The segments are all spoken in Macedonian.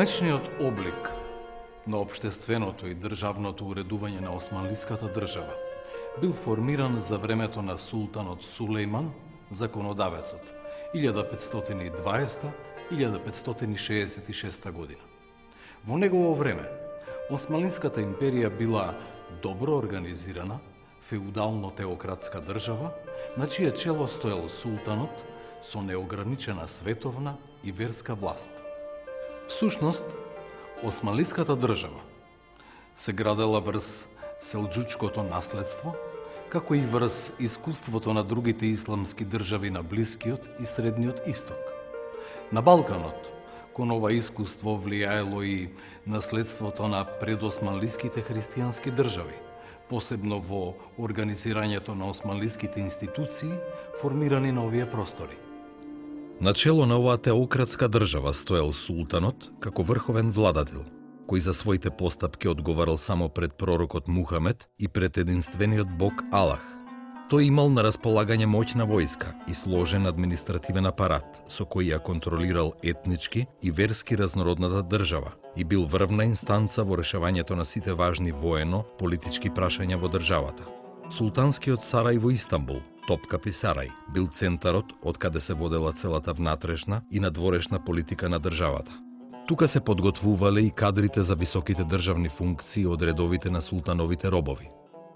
Поранешниот облик на општественото и државното уредување на османлиската држава бил формиран за времето на султанот Сулејман, законодавецот, 1520-1566 година. Во негово време, Османлиската империја била добро организирана, феудално-теократска држава, на чие чело стоел султанот со неограничена световна и верска власт. Всушност, Османлиската држава се градела врз селџучкото наследство, како и врз искуството на другите исламски држави на Блискиот и Средниот Исток. На Балканот, кон ова искуство влијаело и наследството на предосманлиските христијански држави, посебно во организирањето на османлиските институции, формирани на овие простори. На чело на оваа теократска држава стоел султанот како врховен владател, кој за своите постапки одговарал само пред пророкот Мухамед и пред единствениот Бог Аллах. Тој имал на располагање моќна војска и сложен административен апарат, со кој ја контролирал етнички и верски разнородната држава и бил врвна инстанца во решавањето на сите важни воено-политички прашања во државата. Султанскиот сарај во Истанбул, Топкапи сарај, бил центарот од каде се водела целата внатрешна и надворешна политика на државата. Тука се подготвувале и кадрите за високите државни функции од редовите на султановите робови.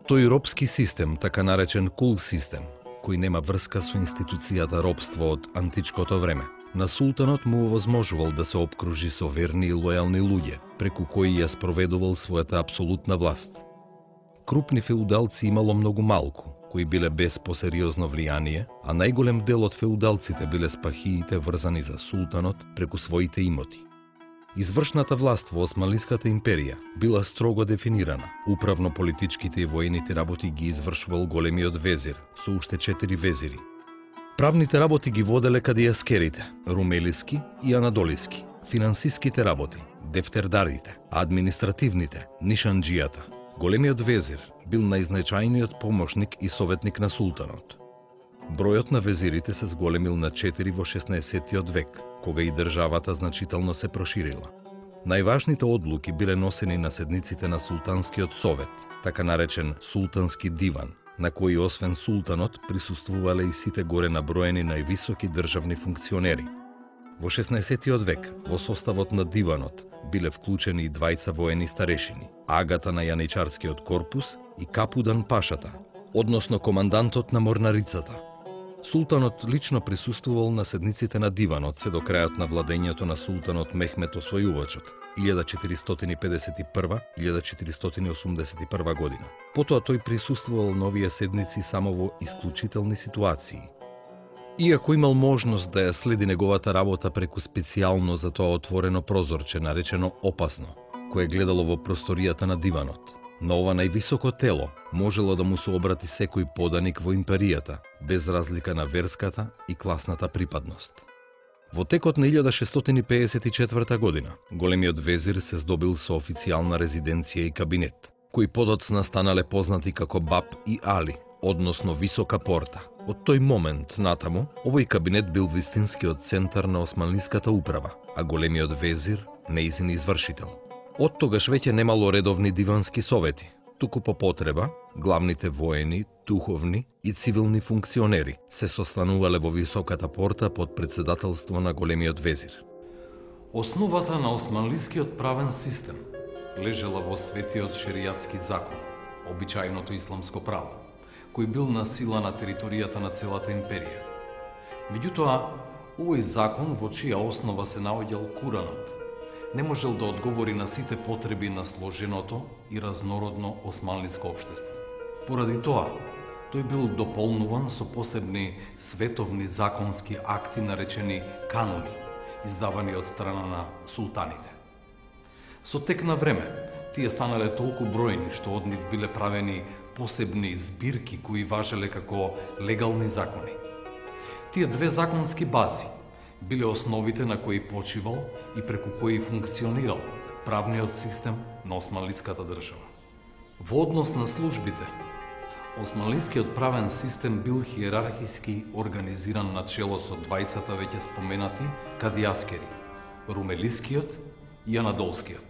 Тој робски систем, така наречен кул систем, кој нема врска со институцијата робство од античкото време, на султанот му овозможувал да се обкружи со верни и лојални луѓе, преку кои ја спроведувал својата апсолутна власт. Крупни феудалци имало многу малку, кои биле без посериозно влијание, а најголем дел од феудалците биле спахиите врзани за султанот преку своите имоти. Извршната власт во Османлиската империја била строго дефинирана. Управно-политичките и воените работи ги извршувал големиот везир, со уште 4 везири. Правните работи ги воделе кадијаскерите, румелиски и анадолиски. Финансиските работи, дефтердарите, а административните, нишанџијата. Големиот везир бил најзначајниот помошник и советник на султанот. Бројот на везирите се зголемил на 4 во 16-тиот век, кога и државата значително се проширила. Најважните одлуки биле носени на седниците на Султанскиот совет, така наречен Султански диван, на кој освен султанот присуствувале и сите горе наброени највисоки државни функционери. Во 16-тиот век, во составот на диванот, биле вклучени и двајца воени старешини, агата на јаничарскиот корпус и капудан пашата, односно командантот на морнарицата. Султанот лично присуствувал на седниците на диванот се до крајот на владењето на султанот Мехмет Освојувачот, 1451-1481 година. Потоа тој присуствувал на овие седници само во исклучителни ситуации. Иако имал можност да ја следи неговата работа преку специјално за тоа отворено прозорче, наречено опасно, кое гледало во просторијата на диванот. На ова највисоко тело можело да му се обрати секој поданик во империјата, без разлика на верската и класната припадност. Во текот на 1654 година, големиот везир се здобил со официјална резиденција и кабинет, кои подоцна станале познати како Баб и Али, односно Висока порта. Од тој момент натаму, овој кабинет бил вистинскиот центар на османлиската управа, а големиот везир нејзин извршител. Од тогаш веќе немало редовни дивански совети, туку по потреба, главните воени, духовни и цивилни функционери се состанувале во Високата порта под председателство на големиот везир. Основата на османлискиот правен систем лежела во светиот шеријатски закон, обичајното исламско право, кој бил на сила на територијата на целата империја. Меѓутоа, овој закон во чија основа се наоѓал Куранот, не можел да одговори на сите потреби на сложеното и разнородно османлиско општество. Поради тоа, тој бил дополнуван со посебни световни законски акти наречени кануни, издавани од страна на султаните. Со тек на време, тие станале толку бројни што од нив биле правени посебни збирки кои важеле како легални закони. Тие две законски бази биле основите на кои почивал и преку кои функционирал правниот систем на османлиската држава. Во однос на службите, османлискиот правен систем бил хиерархиски организиран на чело со двајцата веќе споменати кадијаскери, румелискиот и Анадолскиот.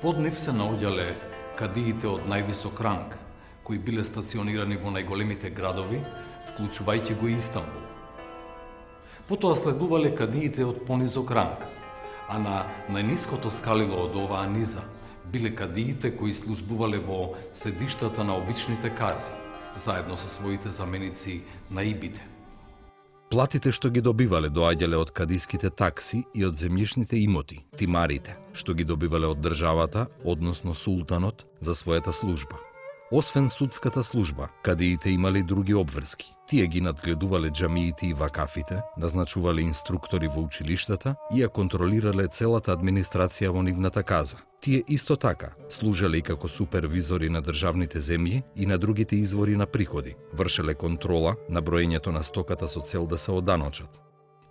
Под нив се наоѓале кадиите од највисок ранг, кои биле стационирани во најголемите градови, вклучувајќи го и Истанбул. Потоа следувале кадиите од понизок ранг, а на најниското скалило од оваа низа биле кадиите кои службувале во седиштата на обичните кази, заедно со своите заменици наибите. Платите што ги добивале доаѓале од кадиските такси и од земјишните имоти, тимарите, што ги добивале од државата, односно султанот, за својата служба. Освен судската служба, кадиите имале други обврски. Тие ги надгледувале џамиите и вакафите, назначувале инструктори во училиштата и ја контролирале целата администрација во нивната каза. Тие исто така служеле и како супервизори на државните земји и на другите извори на приходи, вршеле контрола на броењето на стоката со цел да се оданочат.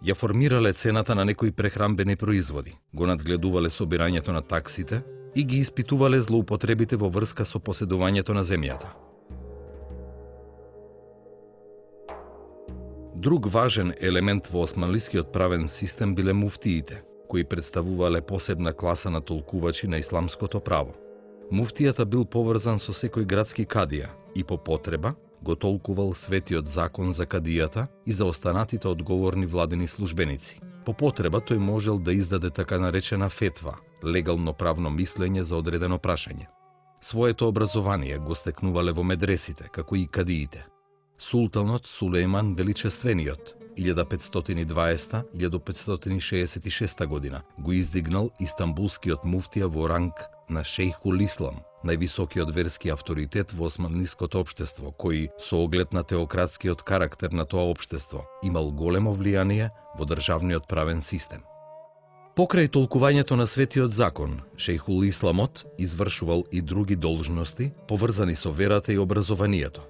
Ја формирале цената на некои прехранбени производи, го надгледувале собирањето на таксите и ги испитувале злоупотребите во врска со поседувањето на земјата. Друг важен елемент во османлискиот правен систем биле муфтиите, кои представувале посебна класа на толкувачи на исламското право. Муфтијата бил поврзан со секој градски кадија и по потреба го толкувал светиот закон за кадијата и за останатите одговорни владени службеници. По потреба тој можел да издаде така наречена фетва, легално правно мислење за одредено прашање. Своето образование го стекнувале во медресите, како и кадиите. Султанот Сулејман Величествениот 1520-1566 година го издигнал истанбулскиот муфтија во ранг на шејхул ислам, највисокиот верски авторитет во османлиското општество, кој со оглед на теократскиот карактер на тоа општество имал големо влијание во државниот правен систем. Покрај толкувањето на светиот закон, шејхул исламот извршувал и други должности поврзани со верата и образованието.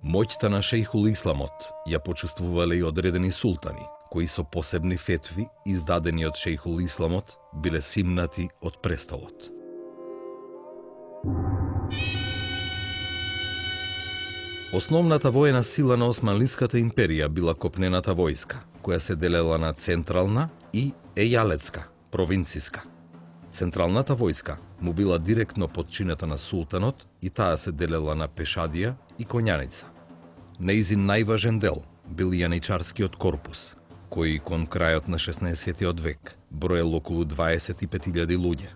Моќта на шејхул исламот ја почувствувале и одредени султани, кои со посебни фетви, издадени од шејхул исламот, биле симнати од престолот. Основната воена сила на Османлиската империја била копнената војска, која се делела на централна и ејалетска, провинциска. Централната војска му била директно подчинета на султанот и таа се делела на пешадија и конјаница. Неизин најважен дел бил јаничарскиот корпус, кој кон крајот на 16 век броел околу 25.000 луѓе.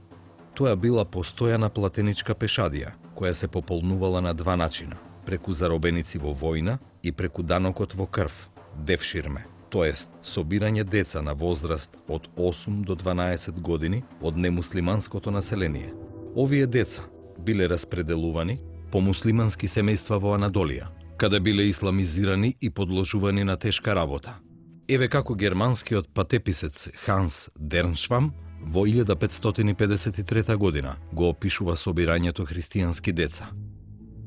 Тоа била постојана платеничка пешадија, која се пополнувала на два начина, преку заробеници во војна и преку данокот во крв, девширме, тоест собирање деца на возраст од 8 до 12 години од немуслиманското население. Овие деца биле распределувани по муслимански семејства во Анадолија, каде биле исламизирани и подложувани на тешка работа. Еве како германскиот патеписец Ханс Дерншвам во 1553 година го опишува собирањето христијански деца.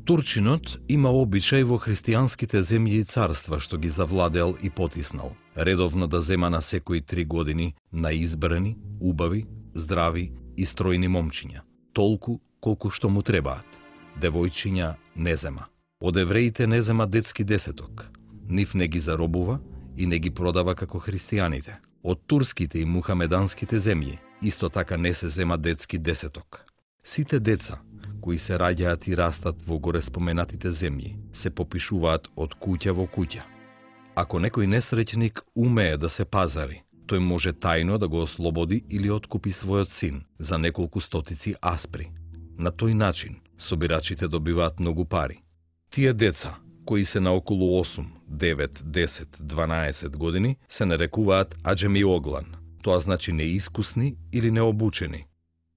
Турчинот има обичај во христијанските земји и царства што ги завладеал и потиснал, редовно да зема на секои 3 години наизбрани, убави, здрави и стројни момчиња, толку колку што му требаат. Девојчиња не зема. Од евреите не зема детски десеток. Нив не ги заробува и не ги продава како христијаните. Од турските и мухамеданските земји исто така не се зема детски десеток. Сите деца кои се раѓаат и растат во горе споменатите земји се попишуваат од куќа во куќа. Ако некој несреќник умее да се пазари, тој може тајно да го ослободи или откупи својот син за неколку стотици аспри. На тој начин собирачите добиваат многу пари. Тие деца, кои се на околу 8, 9, 10, 12 години, се нарекуваат аџеми оглан, тоа значи неискусни или необучени.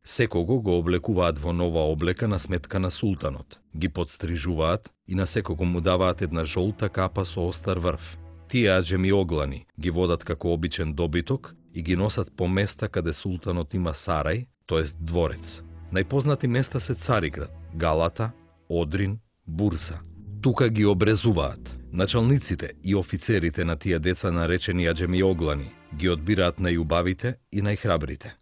Секого го облекуваат во нова облека на сметка на султанот, ги подстрижуваат и на секого му даваат една жолта капа со остар врв. Тие аџеми оглани ги водат како обичен добиток и ги носат по места каде султанот има сарај, тоест дворец. Најпознати места се Цариград, Галата, Одрин, Бурса. Тука ги обрезуваат. Началниците и офицерите на тие деца наречени аџеми оглани ги одбираат најубавите и најхрабрите.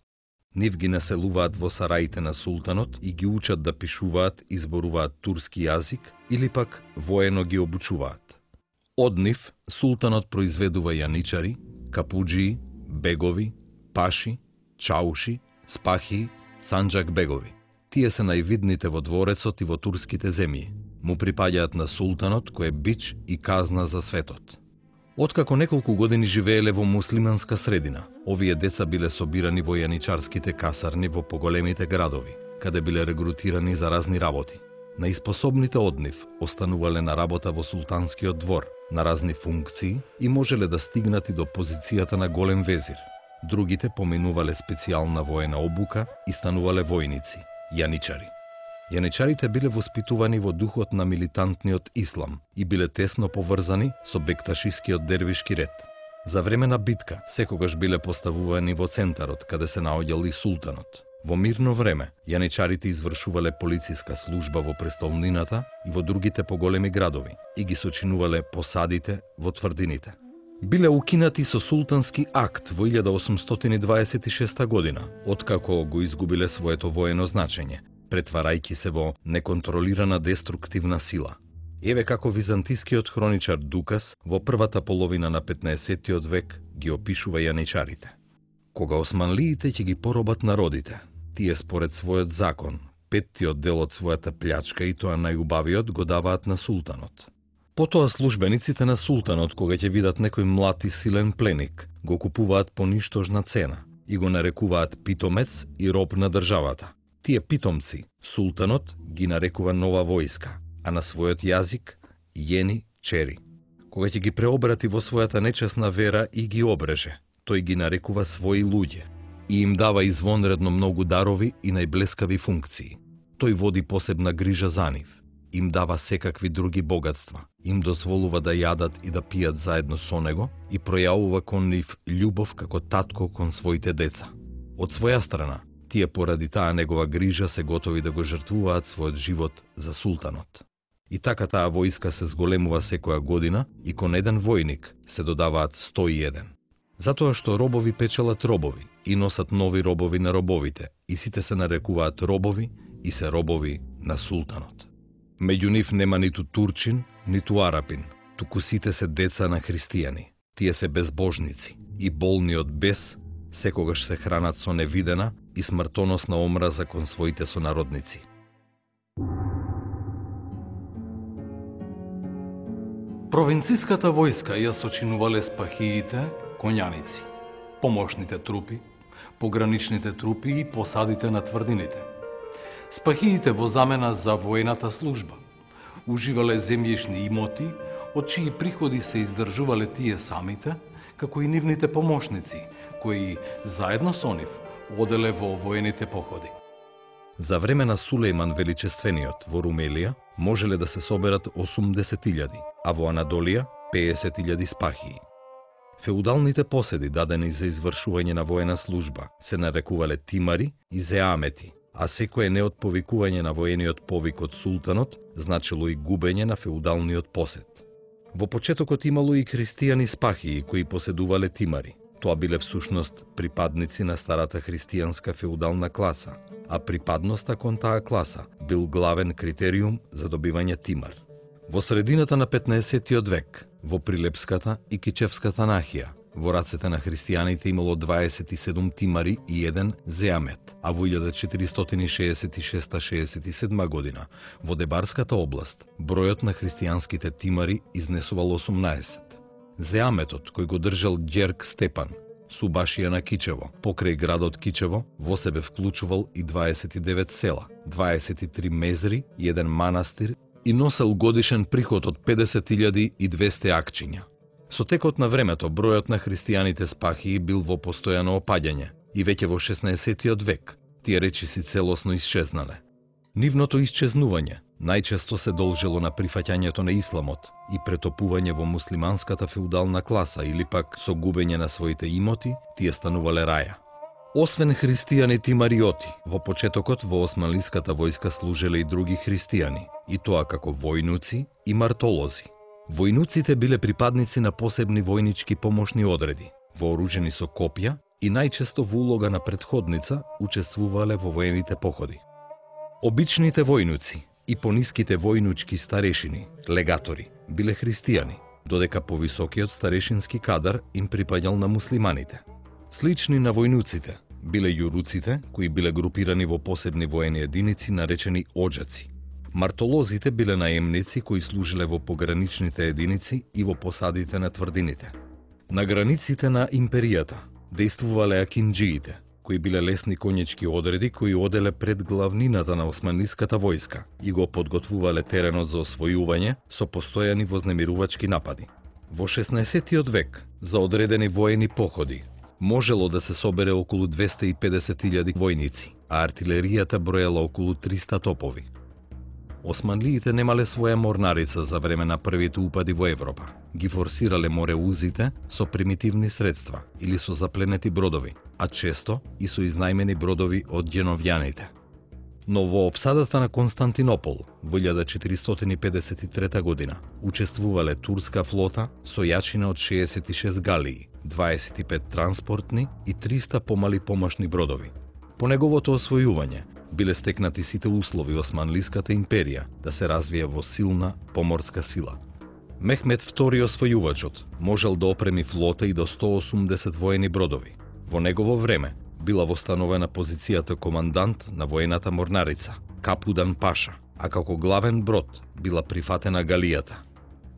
Нив ги населуваат во сараите на султанот и ги учат да пишуваат и зборуваат турски јазик или пак воено ги обучуваат. Од нив султанот произведува јаничари, капуџии, бегови, паши, чауши, спахи, санџак бегови. Тие се највидните во дворецот и во турските земји. Му припаѓаат на султанот кој е бич и казна за светот. Откако неколку години живееле во муслиманска средина, овие деца биле собирани во јаничарските касарни во поголемите градови, каде биле регрутирани за разни работи. Најспособните од нив останувале на работа во султанскиот двор, на разни функции и можеле да стигнат и до позицијата на голем везир. Другите поминувале специјална воена обука и станувале војници, јаничари. Јаничарите биле воспитувани во духот на милитантниот ислам и биле тесно поврзани со бекташискиот дервишки ред. За време на битка секогаш биле поставувани во центарот каде се наоѓал и султанот. Во мирно време јаничарите извршувале полициска служба во престолнината и во другите поголеми градови и ги сочинувале посадите во тврдините. Биле укинати со султански акт во 1826 година, откако го изгубиле своето воено значење, претварајќи се во неконтролирана деструктивна сила. Еве како византискиот хроничар Дукас во првата половина на 15-тиот век ги опишува јаничарите. Кога османлиите ќе ги поробат народите, тие според својот закон, 5-тиот дел од својата плячка и тоа најубавиот го даваат на султанот. Потоа службениците на султанот, кога ќе видат некој млад и силен пленик, го купуваат по ништожна цена и го нарекуваат питомец и роб на државата. Тие питомци, султанот ги нарекува нова војска, а на својот јазик јени чери. Кога ќе ги преобрати во својата нечесна вера и ги обреже, тој ги нарекува своји луѓе и им дава извонредно многу дарови и најблескави функции. Тој води посебна грижа за нив, им дава секакви други богатства, им дозволува да јадат и да пијат заедно со него и пројавува кон нив љубов како татко кон своите деца. Од своја страна, тие поради таа негова грижа се готови да го жртвуваат својот живот за султанот. И така таа војска се зголемува секоја година и кон еден војник се додаваат 101. Затоа што робови печелат робови и носат нови робови на робовите и сите се нарекуваат робови и се робови на султанот. Меѓу нив нема ниту турчин, ниту арапин, туку сите се деца на христијани. Тие се безбожници и болни од бес, секогаш се хранат со невидена и смртоносна омраза кон своите сонародници. Провинциската војска ја сочинувале спахиите, коњаници, помошните трупи, пограничните трупи и посадите на тврдините. Спахиите во замена за воената служба уживале земјишни имоти, од чии приходи се издржувале тие самите, како и нивните помошници, кои заедно со нив оделе во воените походи. За време на Сулејман Величествениот во Румелија можеле да се соберат 80.000, а во Анадолија 50.000 спахии. Феудалните поседи дадени за извршување на воена служба се нарекувале тимари и зеамети, а секое неотповикување на воениот повик од султанот значило и губење на феудалниот посед. Во почетокот имало и христијани спахии кои поседувале тимари. Тоа биле всушност припадници на старата христијанска феудална класа, а припадноста кон таа класа бил главен критериум за добивање тимар. Во средината на 15-тиот век, во Прилепската и Кичевската нахија, во рацете на христијаните имало 27 тимари и 1 зеамет, а во 1466-67 година во Дебарската област бројот на христијанските тимари изнесувал 18. Зеаметот, кој го држал Ѓерк Степан, субашија на Кичево, покрај градот Кичево, во себе вклучувал и 29 села, 23 мезри и 1 манастир и носел годишен приход од 50.200 акчиња. Со текот на времето, бројот на христијаните спахии бил во постојано опаѓање и веќе во 16-тиот век тие речиси целосно исчезнале. Нивното исчезнување најчесто се должело на прифаќањето на исламот и претопување во муслиманската феудална класа или пак со губење на своите имоти, тие станувале раја. Освен христијани тимариоти, во почетокот во османлиската војска служеле и други христијани, и тоа како војнуци и мартолози. Војнуците биле припадници на посебни војнички помошни одреди, вооружени со копја и најчесто во улога на претходница учествувале во воените походи. Обичните војнуци и пониските војнучки старешини, легатори, биле христијани, додека повисокиот старешински кадар им припаѓал на муслиманите. Слични на војнуците, биле јуруците, кои биле групирани во посебни воени единици наречени оџаци. Мартолозите биле наемници кои служиле во пограничните единици и во посадите на тврдините. На границите на империјата действувале акинџиите, кои биле лесни конјечки одреди кои оделе пред главнината на османлиската војска и го подготвувале теренот за освојување со постојани вознемирувачки напади. Во 16-тиот век, за одредени воени походи, можело да се собере околу 250.000 војници, а артилеријата броела околу 300 топови. Османлиите немале своја морнарица за време на првите упади во Европа. Ги форсирале мореузите со примитивни средства или со запленети бродови, а често и со изнајмени бродови од ѓеновјаните. Но во опсадата на Константинопол во 1453 година учествувале турска флота со јачина од 66 галии, 25 транспортни и 300 помали помошни бродови. По неговото освојување биле стекнати сите услови Османлиската империја да се развие во силна поморска сила. Мехмед II освојувачот можел да опреми флота и до 180 воени бродови. Во негово време била востановена позицијата командант на воената морнарица, Капудан Паша, а како главен брод била прифатена галијата.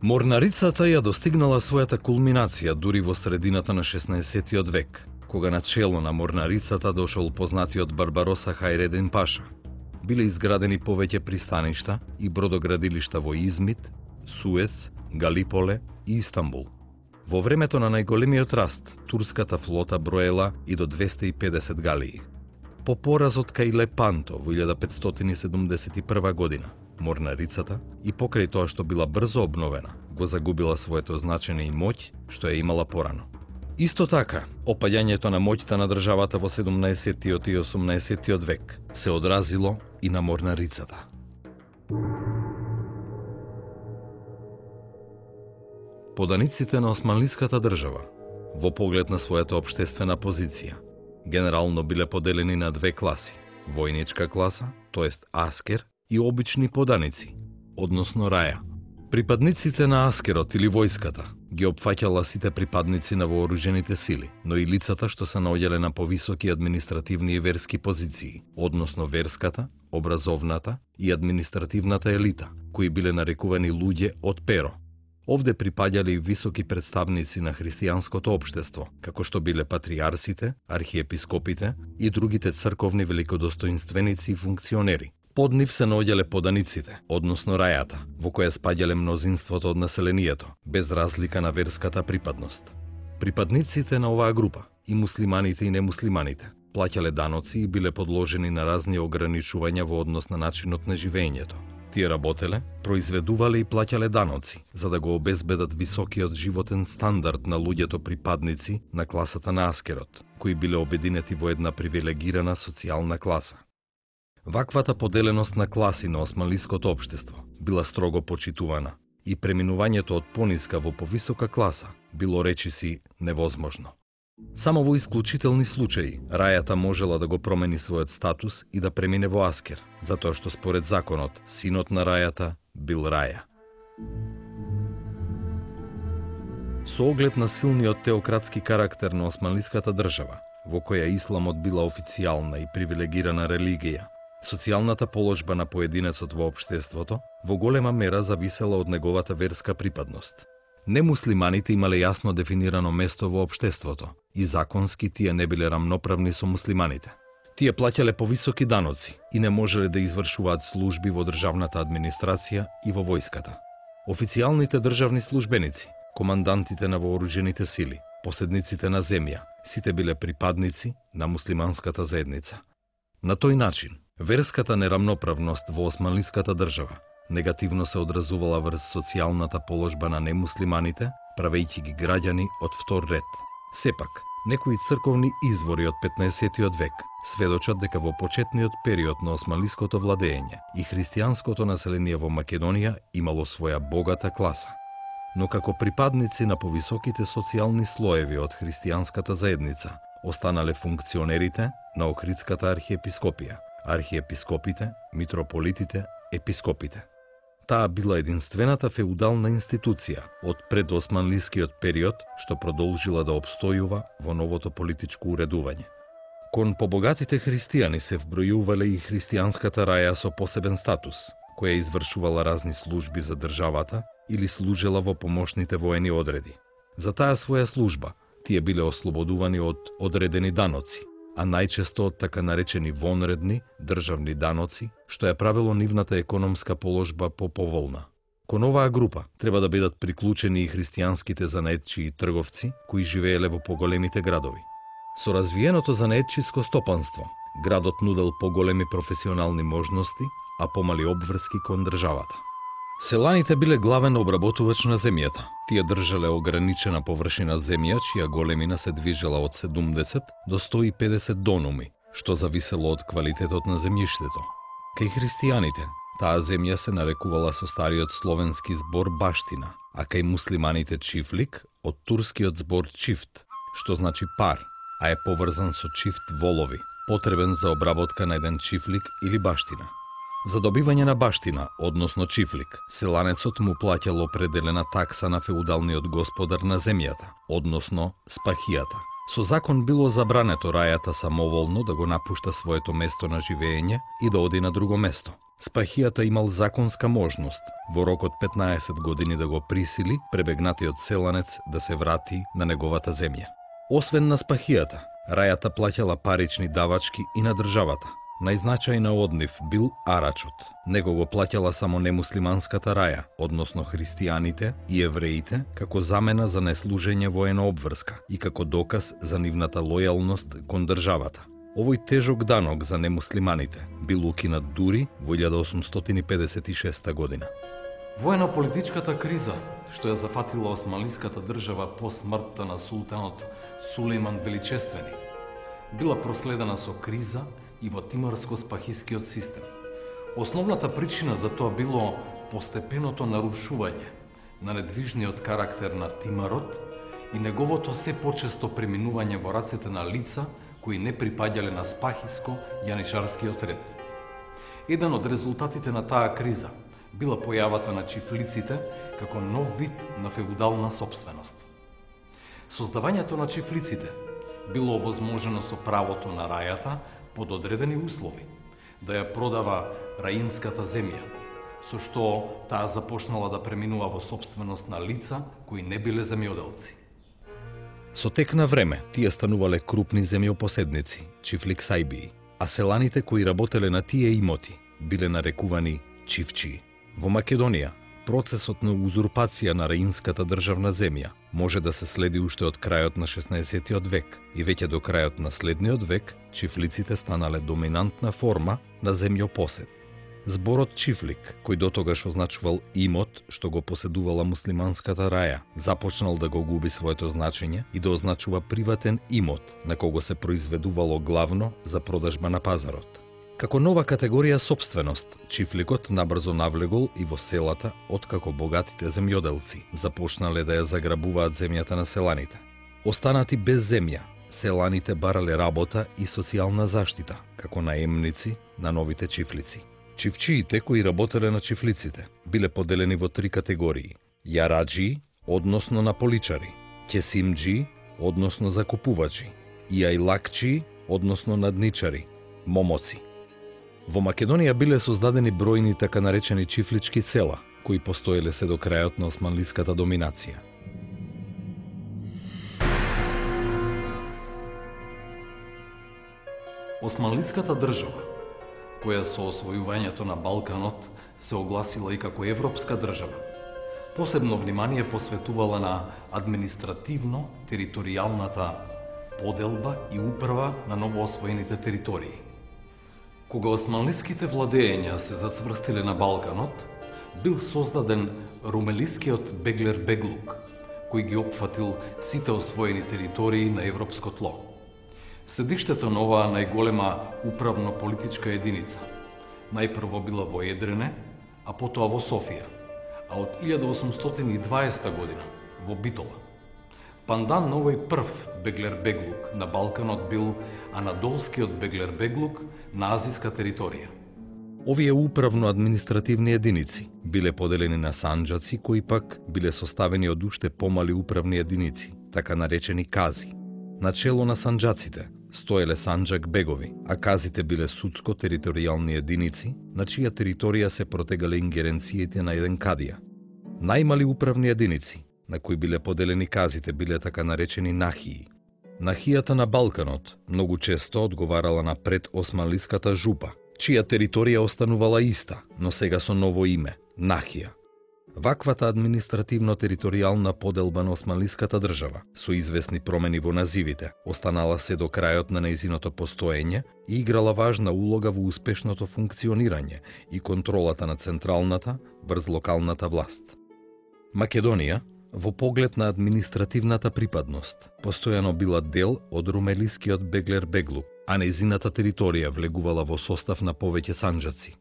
Морнарицата ја достигнала својата кулминација дури во средината на 16-тиот век, кога на чело на морнарицата дошол познатиот Барбароса Хајредин Паша. Биле изградени повеќе пристаништа и бродоградилишта во Измит, Суец, Галиполе и Истанбул. Во времето на најголемиот раст, турската флота броела и до 250 галии. По поразот кај Лепанто во 1571 година, морнарицата, и покрај тоа што била брзо обновена, го загубила своето значење и моќ што ја имала порано. Исто така, опаѓањето на моќта на државата во 17-тиот и 18-тиот век се одразило и на морнарицата. Поданиците на османлиската држава, во поглед на својата општествена позиција, генерално биле поделени на две класи: војничка класа, тоест аскер, и обични поданици, односно раја. Припадниците на аскерот или војската ги опфаќала сите припадници на вооружените сили, но и лицата што се наоѓале на повисоки административни и верски позиции, односно верската, образовната и административната елита, кои биле нарекувани луѓе од перо. Овде припаѓале и високи представници на христијанското општество, како што биле патриарсите, архиепископите и другите црковни великодостоинственици и функционери. Под нив се наоѓале поданиците, односно рајата, во која спаѓале мнозинството од населението, без разлика на верската припадност. Припадниците на оваа група, и муслиманите и немуслиманите, плаќале даноци и биле подложени на разни ограничувања во однос на начинот на живеењето. Тие работеле, произведувале и плаќале даноци, за да го обезбедат високиот животен стандард на луѓето припадници на класата на аскерот, кои биле обединети во една привилегирана социјална класа. Ваквата поделеност на класи на османлиското општество била строго почитувана и преминувањето од пониска во повисока класа било речиси невозможно. Само во исклучителни случаи рајата можела да го промени својот статус и да премине во аскер, затоа што според законот синот на рајата бил раја. Со оглед на силниот теократски карактер на османлиската држава, во која исламот била официјална и привилегирана религија, социјалната положба на поединецот во општеството во голема мера зависела од неговата верска припадност. Немуслиманите имале јасно дефинирано место во општеството и законски тие не биле рамноправни со муслиманите. Тие плаќале повисоки даноци и не можеле да извршуваат служби во државната администрација и во војската. Официјалните државни службеници, командантите на вооружените сили, поседниците на земја, сите биле припадници на муслиманската заедница. На тој начин, верската нерамноправност во османлиската држава негативно се одразувала врз социјалната положба на немуслиманите, правејќи ги граѓани од втор ред. Сепак, некои црковни извори од 15-тиот век сведочат дека во почетниот период на османлиското владење и христијанското население во Македонија имало своја богата класа. Но како припадници на повисоките социјални слоеви од христијанската заедница останале функционерите на Охридската архиепископија, архиепископите, митрополитите, епископите. Таа била единствената феудална институција од предосманлискиот период што продолжила да обстојува во новото политичко уредување. Кон побогатите христијани се вбројувале и христијанската раја со посебен статус, која извршувала разни служби за државата или служела во помошните воени одреди. За таа своја служба, тие биле ослободувани од одредени даноци, а најчесто од така наречени вонредни државни даноци, што ја правило нивната економска положба поповолна. Кон оваа група треба да бидат приклучени и христијанските занаетчи и трговци кои живееле во поголемите градови. Со развиеното занаетчиско стопанство, градот нудел поголеми професионални можности, а помали обврски кон државата. Селаните биле главен обработувач на земјата. Тие држале ограничена површина земја, чија големина се движела од 70 до 150 донуми, што зависело од квалитетот на земјиштето. Кај христијаните, таа земја се нарекувала со стариот словенски збор баштина, а кај муслиманите чифлик од турскиот збор чифт, што значи пар, а е поврзан со чифт волови, потребен за обработка на еден чифлик или баштина. За добивање на баштина, односно чифлик, селанецот му плаќал определена такса на феудалниот господар на земјата, односно спахијата. Со закон било забрането рајата самоволно да го напушта своето место на живење и да оди на друго место. Спахијата имал законска можност во рок од 15 години да го присили пребегнатиот селанец да се врати на неговата земја. Освен на спахијата, рајата плаќала парични давачки и на државата. Најзначајна од нив бил арачот. Него го плаќала само немуслиманската раја, односно христијаните и евреите, како замена за неслужење воена обврска и како доказ за нивната лојалност кон државата. Овој тежок данок за немуслиманите бил укинат дури во 1856 година. Воено-политичката криза, што ја зафатила османлиската држава по смртта на султанот Сулейман Величествени, била проследена со криза и во тимарско-спахискиот систем. Основната причина за тоа било постепеното нарушување на недвижниот карактер на тимарот и неговото се почесто преминување во рацете на лица кои не припаѓале на спахиско-јаничарскиот ред. Еден од резултатите на таа криза била појавата на чифлиците како нов вид на феудална сопственост. Создавањето на чифлиците било овозможено со правото на рајата под одредени услови, да ја продава раинската земја, со што таа започнала да преминува во сопственост на лица кои не биле земјоделци. Со тек на време, тие станувале крупни земјопоседници, чифликсајбии, а селаните кои работеле на тие имоти биле нарекувани чифчии. Во Македонија, процесот на узурпација на раинската државна земја може да се следи уште од крајот на 16 век и веќе до крајот на следниот век чифлиците станале доминантна форма на земјопосед. Зборот чифлик, кој дотогаш означувал имот што го поседувала муслиманската раја, започнал да го губи своето значење и да означува приватен имот на кого се произведувало главно за продажба на пазарот. Како нова категорија сопственост, чифликот набрзо навлегол и во селата, откако богатите земјоделци започнале да ја заграбуваат земјата на селаните. Останати без земја, селаните барале работа и социјална заштита, како наемници на новите чифлици. Чифчиите кои работеле на чифлиците биле поделени во три категории: јараджи, односно наполичари, кесимджи, односно закупувачи, и ајлакчи, односно надничари, момоци. Во Македонија биле создадени бројни така наречени чифлички села, кои постоеле се до крајот на османлиската доминација. Османлиската држава, која со освојувањето на Балканот се огласила и како европска држава, посебно внимание посветувала на административно-територијалната поделба и управа на новоосвоените територии. Кога османлиските владења се зацврстиле на Балканот, бил создаден румелискиот Беглер-Беглук, кој ги опфатил сите освоени територии на европско тло. Седиштето на оваа најголема управно-политичка единица најпрво била во Едрене, а потоа во Софија, а од 1820 година во Битола. Пандан на овој прв Беглер-Беглук на Балканот бил Анадолскиот Беглер-Беглук на азиска територија. Овие управно-административни единици биле поделени на санџаци кои пак биле составени од уште помали управни единици, така наречени кази. Начело на санџаците стоеле Санџак бегови, а казите биле судско-територијални единици, на чија територија се протегале ингеренциите на еден кадија. Најмали управни единици, на кои биле поделени казите, биле така наречени нахии. Нахијата на Балканот многу често одговарала на предосманлиската жупа, чија територија останувала иста, но сега со ново име – Нахија. Ваквата административно-територијална поделба на османлиската држава, со известни промени во називите, останала се до крајот на нејзиното постоење и играла важна улога во успешното функционирање и контролата на централната врз локалната власт. Македонија, во поглед на административната припадност, постојано била дел од румелискиот Беглер-Беглук, а нејзината територија влегувала во состав на повеќе санџаци.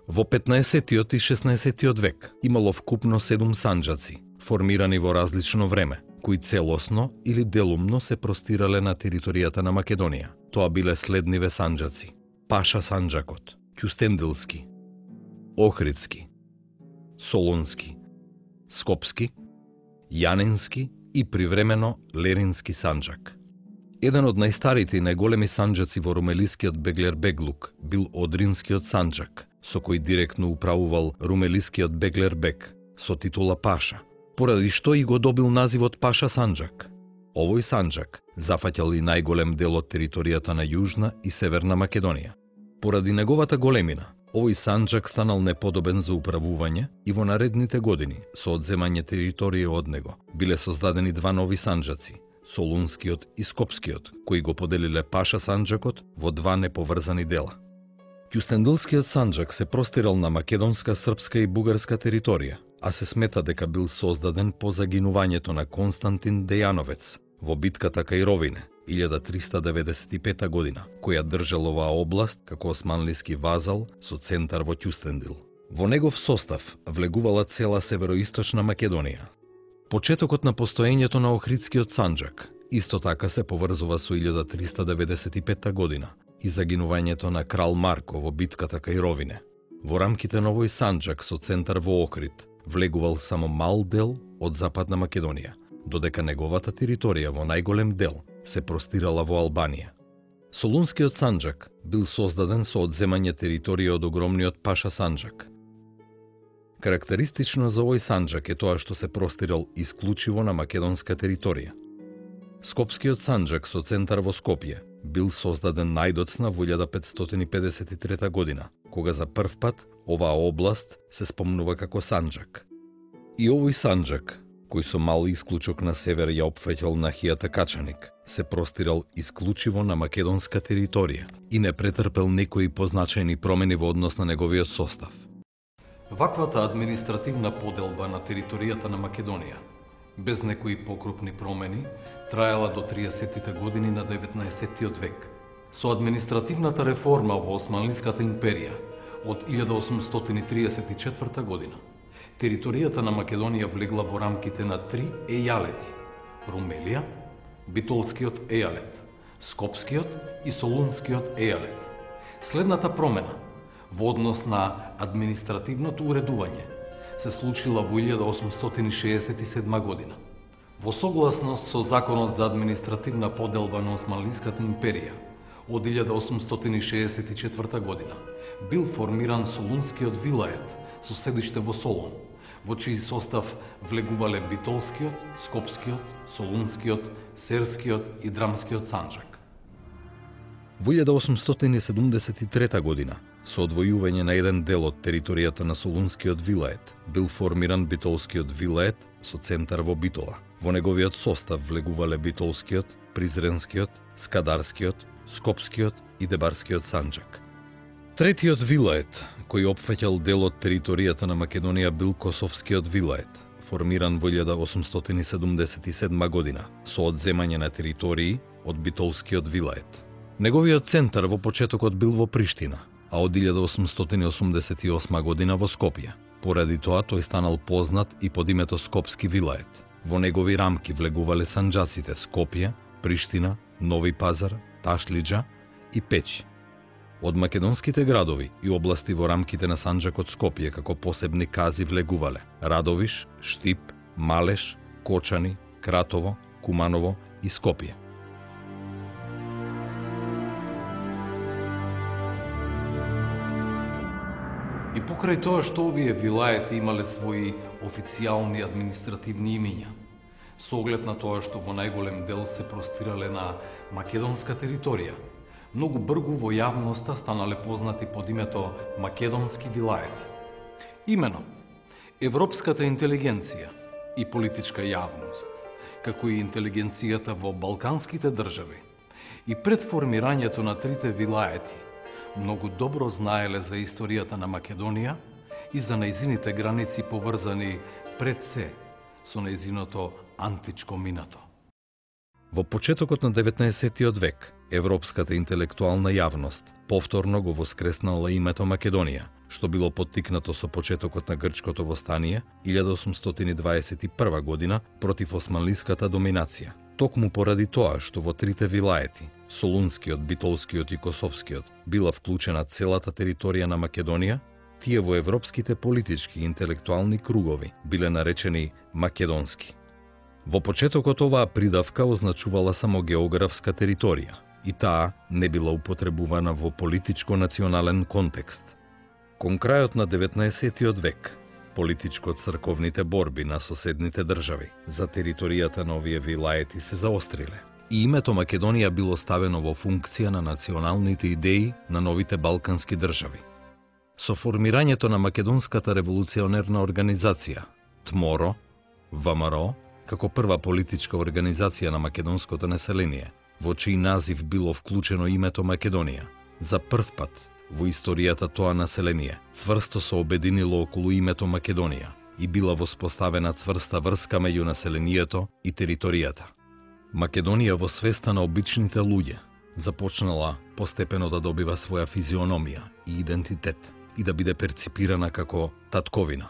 Во 15-тиот и 16-тиот век имало вкупно 7 санџаци, формирани во различно време, кои целосно или делумно се простирале на територијата на Македонија. Тоа биле следниве санџаци: Паша Санџакот, Кюстендилски, Охридски, Солунски, Скопски, Јанински и привремено Лерински Санџак. Еден од најстарите и најголеми санџаци во румелискиот Беглер-Беглук бил Одринскиот Санџак, со кој директно управувал румелискиот Беглер-Бег со титула Паша, поради што и го добил називот Паша Санџак. Овој санџак зафаќал и најголем дел од територијата на Јужна и Северна Македонија. Поради неговата големина, овој санџак станал неподобен за управување и во наредните години, со одземање територија од него, биле создадени два нови санџаци, Солунскиот и Скопскиот, кои го поделиле Паша Санџакот во два неповрзани дела. Кюстендилскиот Санџак се простирал на македонска, српска и бугарска територија, а се смета дека бил создаден по загинувањето на Константин Дејановец во битката кај Ровине 1395 година, која држал оваа област како османлиски вазал со центар во Кюстендил. Во негов состав влегувала цела североисточна Македонија. Почетокот на постоењето на Охридскиот Санџак исто така се поврзува со 1395 година и загинувањето на крал Марко во битката кај Ровине. Во рамките на овој санџак со центар во Охрид влегувал само мал дел од Западна Македонија, додека неговата територија во најголем дел се простирала во Албанија. Солунскиот Санџак бил создаден со одземање територија од огромниот Паша Санџак. Карактеристично за овој санџак е тоа што се простирал исклучиво на македонска територија. Скопскиот Санџак со центар во Скопје бил создаден најдоцна во 1553 година, кога за прв пат оваа област се спомнува како Санџак. И овој санџак, кој со мал исклучок на север ја опфаќал нахијата Качаник, се простирал исклучиво на македонска територија и не претрпел некои позначајни промени во однос на неговиот состав. Ваквата административна поделба на територијата на Македонија, без некои покрупни промени, траела до 30-тите години на 19-тиот век. Со административната реформа во Османлиската империја од 1834 година, територијата на Македонија влегла во рамките на три ејалети: Румелија, Битолскиот ејалет, Скопскиот и Солунскиот ејалет. Следната промена во однос на административното уредување се случила во 1867 година. Во согласност со Законот за административна поделба на Османлиската империја од 1864 година бил формиран Солунскиот вилает со седиште во Солун, во чиј состав влегувале Битолскиот, Скопскиот, Солунскиот, Серскиот и Драмскиот Санџак. Во 1873 година, со одвојување на еден дел од територијата на Солунскиот вилает, бил формиран Битолскиот вилает со центар во Битола. Во неговиот состав влегувале Битолскиот, Призренскиот, Скадарскиот, Скопскиот и Дебарскиот Санџак. Третиот вилает, кој опфаќал дел од територијата на Македонија, бил Косовскиот вилает, формиран во 1877 година, со одземање на територии од Битолскиот вилает. Неговиот центар во почетокот бил во Приштина, а од 1888 година во Скопје. Поради тоа тој станал познат и под името Скопски вилает. Во негови рамки влегувале санџаците Скопје, Приштина, Нови Пазар, Ташлиџа и Печ. Од македонските градови и области во рамките на санџакот Скопје како посебни кази влегувале Радовиш, Штип, Малеш, Кочани, Кратово, Куманово и Скопје. И покрај тоа што овие вилаети имале своји официјални административни имиња, со оглед на тоа што во најголем дел се простирале на македонска територија, многу бргу во јавноста станале познати под името македонски вилаети. Имено, европската интелигенција и политичка јавност, како и интелигенцијата во балканските држави и пред формирањето на трите вилаети, многу добро знаеле за историјата на Македонија и за нејзините граници поврзани пред се со нејзиното античко минато. Во почетокот на 19. век, европската интелектуална јавност повторно го воскреснала името Македонија, што било поттикнато со почетокот на грчкото востание 1821 година против османлиската доминација. Токму поради тоа што во трите вилаети, Солунскиот, Битолскиот и Косовскиот, била вклучена целата територија на Македонија, тие во европските политички и интелектуални кругови биле наречени македонски. Во почетокот оваа придавка означувала само географска територија и таа не била употребувана во политичко-национален контекст. Кон крајот на 19. век, политичко-црковните борби на соседните држави за територијата на овие вилаети се заостриле и името Македонија било ставено во функција на националните идеи на новите балкански држави. Со формирањето на Македонската револуционерна организација, ТМОРО, ВМРО, како прва политичка организација на македонското население, во чиј назив било вклучено името Македонија, за прв пат во историјата тоа население цврсто се обединило околу името Македонија и била воспоставена цврста врска меѓу населението и територијата. Македонија во свеста на обичните луѓе започнала постепено да добива своја физиономија и идентитет и да биде перципирана како татковина.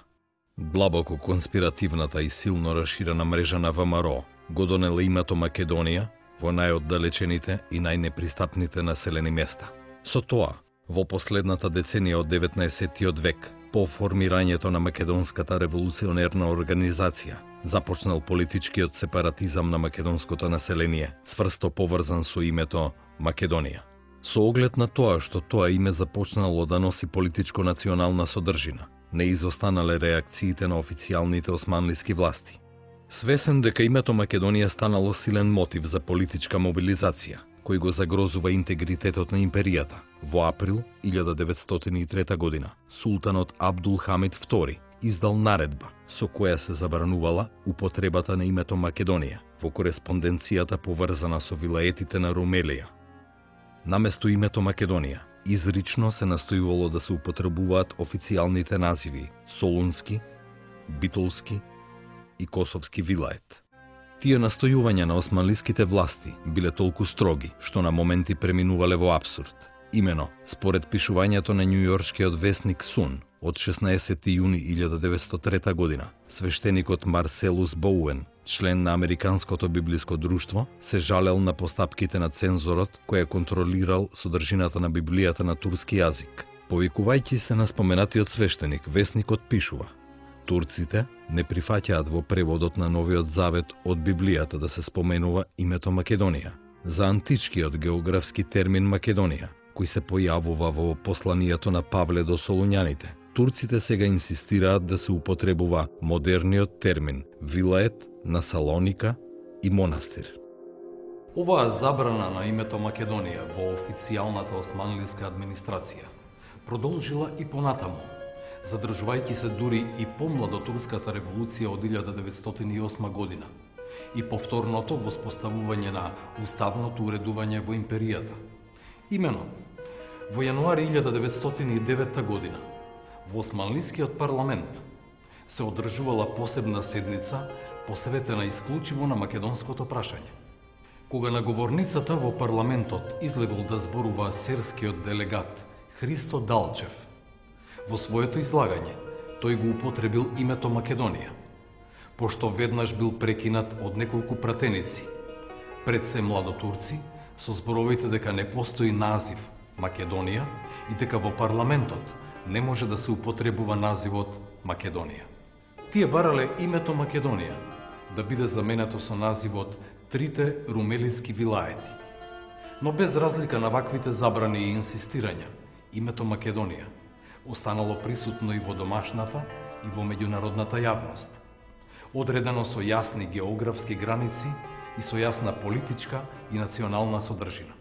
Длабоко конспиративната и силно расширена мрежа на ВМРО го донела името Македонија во најоддалечените и најнепристапните населени места. Со тоа, во последната деценија од 19. век, по формирањето на Македонската револуционерна организација, започнал политичкиот сепаратизам на македонското население, цврсто поврзан со името Македонија. Со оглед на тоа што тоа име започнало да носи политичко-национална содржина, не изостанале реакциите на официјалните османлиски власти. Свесен дека името Македонија станало силен мотив за политичка мобилизација, кој го загрозува интегритетот на империјата, во април 1903 година султанот Абдул Хамид II издал наредба со која се забранувала употребата на името Македонија во кореспонденцијата поврзана со вилаетите на Румелија. Наместо името Македонија, изрично се настојувало да се употребуваат официјалните називи Солунски, Битолски и Косовски вилает. Тие настојувања на османлиските власти биле толку строги, што на моменти преминувале во апсурд. Имено, според пишувањето на њујоршкиот весник Сун од 16. јуни 1903 година, свештеникот Марселус Боуен, член на Американското библиско друштво, се жалел на постапките на цензорот кој е контролирал содржината на Библијата на турски јазик. Повикувајќи се на споменатиот свештеник, весникот пишува: турците не прифаќаат во преводот на Новиот Завет од Библијата да се споменува името Македонија, за античкиот географски термин Македонија, кој се појавува во посланието на Павле до Солуњаните. Турците сега инсистираат да се употребува модерниот термин вилает на Салоника и монастир. Оваа забрана на името Македонија во официјалната османлиска администрација продолжила и понатаму, задржувајќи се дури и помладо турската револуција од 1908 година и повторното воспоставување на уставното уредување во империјата. Имено, во јануари 1909 година, во Османлискиот парламент се одржувала посебна седница посветена исклучиво на македонското прашање. Кога на говорницата во парламентот излегол да зборува серскиот делегат Христо Далчев, во своето излагање тој го употребил името Македонија, пошто веднаш бил прекинат од неколку пратеници, пред се младотурци, со зборовите дека не постои назив Македонија и дека во парламентот не може да се употребува називот Македонија. Тие барале името Македонија да биде заменето со називот Трите румелиски вилаети. Но без разлика на ваквите забрани и инсистирања, името Македонија останало присутно и во домашната и во меѓународната јавност. Одредено со јасни географски граници и со јасна политичка и национална содржина.